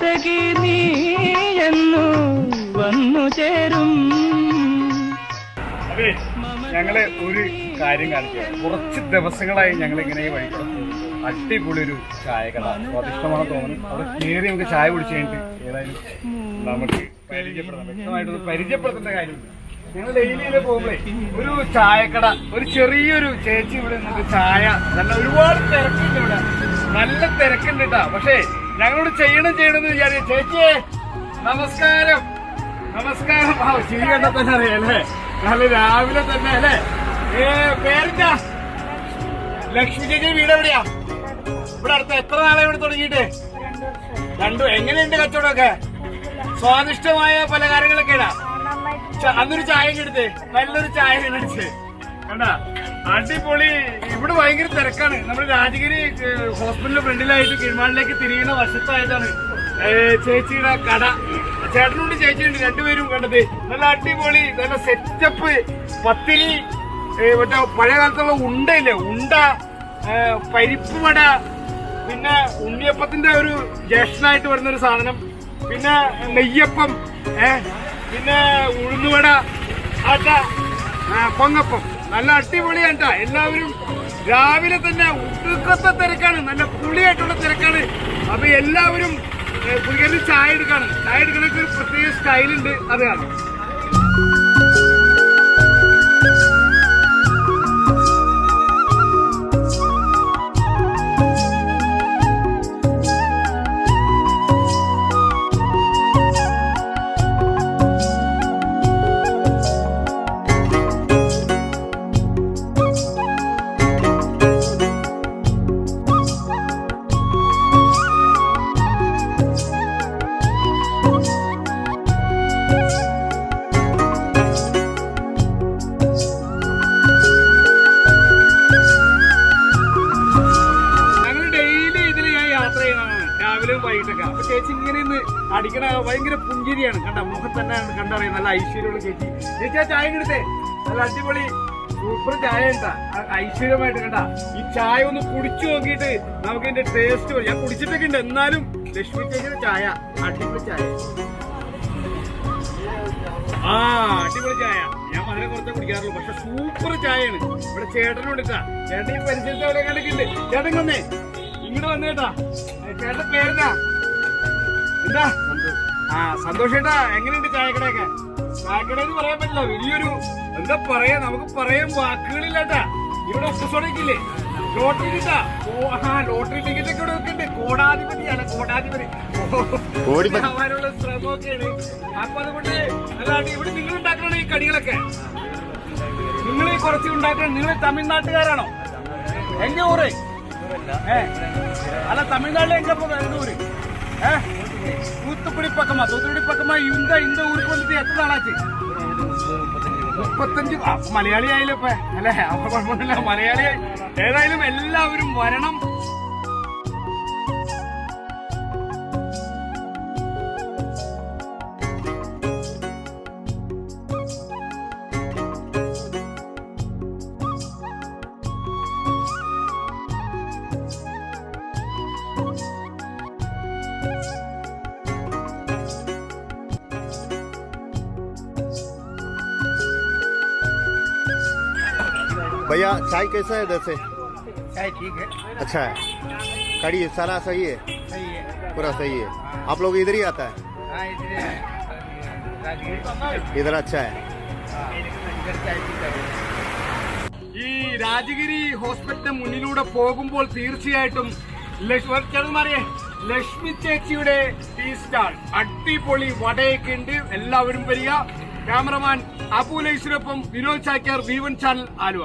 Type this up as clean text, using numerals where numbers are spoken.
സഖി നീ എന്നു വന്നു ചേരും. അതെ, ഞങ്ങള് ഒരു കാര്യം കാണിക്കുക. കുറച്ച് ദിവസങ്ങളായി ഞങ്ങൾ ഇങ്ങനെ വഴിക്കണം. അടിപൊളി ഒരു ചായക്കട, സ്വാദിഷ്ടമാണ് തോന്നുന്നു. അവിടെ കയറി നമുക്ക് ചായ കുടിച്ചു കഴിഞ്ഞിട്ട് ഏതായാലും നമുക്ക് പരിചയപ്പെടണം. വ്യക്തമായിട്ടൊന്ന് പരിചയപ്പെടുത്തേണ്ട കാര്യമില്ല. ഞങ്ങൾ ഡെയിലിയിൽ പോകുമ്പോഴേ ഒരു ചായക്കട, ഒരു ചെറിയൊരു ചേച്ചി ഇവിടെ നിന്നിട്ട് ചായ നല്ല ഒരുപാട് തിരക്കുണ്ട് ഇവിടെ, നല്ല തിരക്കുണ്ട് കേട്ടാ. പക്ഷേ ഞങ്ങളോട് ചെയ്യണമെന്ന് വിചാരിച്ചു. ചേച്ചിയെ നമസ്കാരം. നമസ്കാരം. ആ ചിരി കണ്ടാൽ തന്നെ അറിയാം അല്ലേ, നല്ല രാവിലെ തന്നെ അല്ലേ. പേരെന്താ? ലക്ഷ്മി ചേച്ചി വീട് എവിടെയാ? ഇവിടെ അടുത്ത എത്ര നാളെ ഇവിടെ തുടങ്ങിയിട്ട്? എങ്ങനെയുണ്ട് കച്ചവടമൊക്കെ? സ്വാദിഷ്ടമായ പല കാര്യങ്ങളൊക്കെയാ. അന്നൊരു ചായ എടുത്ത്, നല്ലൊരു ചായ അടിച്ച് കണ്ട, അടിപൊളി. ഇവിടെ ഭയങ്കര തിരക്കാണ്. നമ്മുടെ രാജഗിരി ഹോസ്പിറ്റലിന്റെ ഫ്രണ്ടിലായിട്ട് കിഴ്മാണിലേക്ക് തിരിയുന്ന വശത്തായിട്ടാണ് ചേച്ചിയുടെ കട. ചേട്ടനുണ്ട് ചേച്ചിയുണ്ട്, രണ്ടുപേരും കണ്ടത്. നല്ല അടിപൊളി, നല്ല സെറ്റപ്പ് പത്തിരി, മറ്റേ പഴയ കാലത്തുള്ള ഉണ്ടയില്ലേ, ഉണ്ട, പരിപ്പ് വട, പിന്നെ ഉണ്ണിയപ്പത്തിന്റെ ഒരു ജ്യേഷ്ഠനായിട്ട് വരുന്നൊരു സാധനം, പിന്നെ നെയ്യപ്പം, പിന്നെ ഉഴുന്നുവട, ആട്ട, പൊങ്ങപ്പം. നല്ല അടിപൊളിയാണ് കേട്ടോ. എല്ലാവരും രാവിലെ തന്നെ ഉടുക്കത്തെ തിരക്കാണ്, നല്ല പുളിയായിട്ടുള്ള തിരക്കാണ്. അപ്പൊ എല്ലാവരും പുള്ളിക്കാരി ചായ എടുക്കാണ്. ചായ എടുക്കണൊക്കെ ഒരു പ്രത്യേക സ്റ്റൈലുണ്ട്, അത് കാണാം. വൈകിട്ടൊക്കെ അപ്പൊ ചേച്ചി ഇങ്ങനെ ഇന്ന് അടിക്കണ ഭയങ്കര പുഞ്ചിരിയാണ് കണ്ട, മുഖം തന്നെ കണ്ടറിയാം. നല്ല ഐശ്വര്യമുള്ള ചേച്ചി. ചേച്ചി ആ ചായ എടുത്തേ, നല്ല അടിപൊളി സൂപ്പർ ചായ ഉണ്ടാ, ഐശ്വര്യമായിട്ട് കണ്ട. ഈ ചായ ഒന്ന് കുടിച്ചു നോക്കിയിട്ട് നമുക്ക് ഇതിന്റെ ടേസ്റ്റ് ഞാൻ കുടിച്ചിട്ടൊക്കെ ഉണ്ട്. എന്നാലും ലക്ഷ്മി ചേച്ചിയുടെ ചായ അടിപൊളി ചായ. അടിപൊളി ചായ. ഞാൻ വളരെ കുറച്ചേ കുടിക്കാറുള്ളൂ, പക്ഷെ സൂപ്പർ ചായയാണ്. ഇവിടെ ചേട്ടനോട് ഇട്ടാ, ചേട്ടൻ ഈ പരിസരത്ത് എവിടെ കണ്ടിട്ടുണ്ട്. ചേട്ടൻ വന്നേ, ഇങ്ങോട്ട് വന്നേട്ടാ. ചേട്ടൻ പേരെന്താ? എന്താ? സന്തോഷേട്ടാ. എങ്ങനെയുണ്ട് ചായക്കടയൊക്കെ? ചായക്കട എന്ന് പറയാൻ പറ്റില്ല, വലിയൊരു എന്താ പറയാ, നമുക്ക് പറയാൻ വാക്കുകളില്ലാട്ടാ. ഇവിടെ ഒപ്പസോടൊക്കെ ലോട്ടറി കിട്ടാ. ലോട്ടറി ടിക്കറ്റ് ഒക്കെ ഇവിടെ വെക്കുന്നുണ്ട്. കോടാധിപതിയാണ്, കോടാധിപതി ആവാനുള്ള ശ്രമമൊക്കെയാണ്. അപ്പൊ അതുകൊണ്ട് അല്ലാണ്ട് ഇവിടെ നിങ്ങൾ ഉണ്ടാക്കണോ ഈ കടികളൊക്കെ? നിങ്ങൾ കുറച്ച് ഉണ്ടാക്കണം. നിങ്ങൾ തമിഴ്നാട്ടുകാരാണോ? എന്റെ ഊര് അല്ല, തമിഴ്നാട്ടിൽ എങ്ക ഊര്? തൂത്തുക്കുടി പക്കമാ. തൂത്തുക്കുടി പക്കമാ. இந்த ஊருக்கு வந்துட்டு എത്ര നാളാச்சு? 35. മലയാളി ആയാലും ഇപ്പൊ അല്ലെ, അപ്പൊ കുഴപ്പമില്ല, മലയാളിയായി. ഏതായാലും എല്ലാവരും വരണം. भैया चाय कैसा है इधर से? चाय ठीक है, अच्छा है. कड़ी सारा सही है? सही है, पूरा सही है. आप लोग इधर ही आता है? हाँ इधर अच्छा है. इधर चाय पीता है. ഈ രാജഗിരി ഹോസ്പിറ്റലിന്റെ മുന്നിലൂടെ പോകുമ്പോൾ തീർച്ചയായിട്ടും ലക്ഷ്മി ചേച്ചിയുടെ ടീ സ്റ്റാൾ അടിപൊളി വടയൊക്കെ ഉണ്ട്. എല്ലാവരും വരിക. ക്യാമറമാൻ അബു ലൈസിനൊപ്പം വിനോദ് ചാക്യാർ, V1 ചാനൽ, ആലുവ.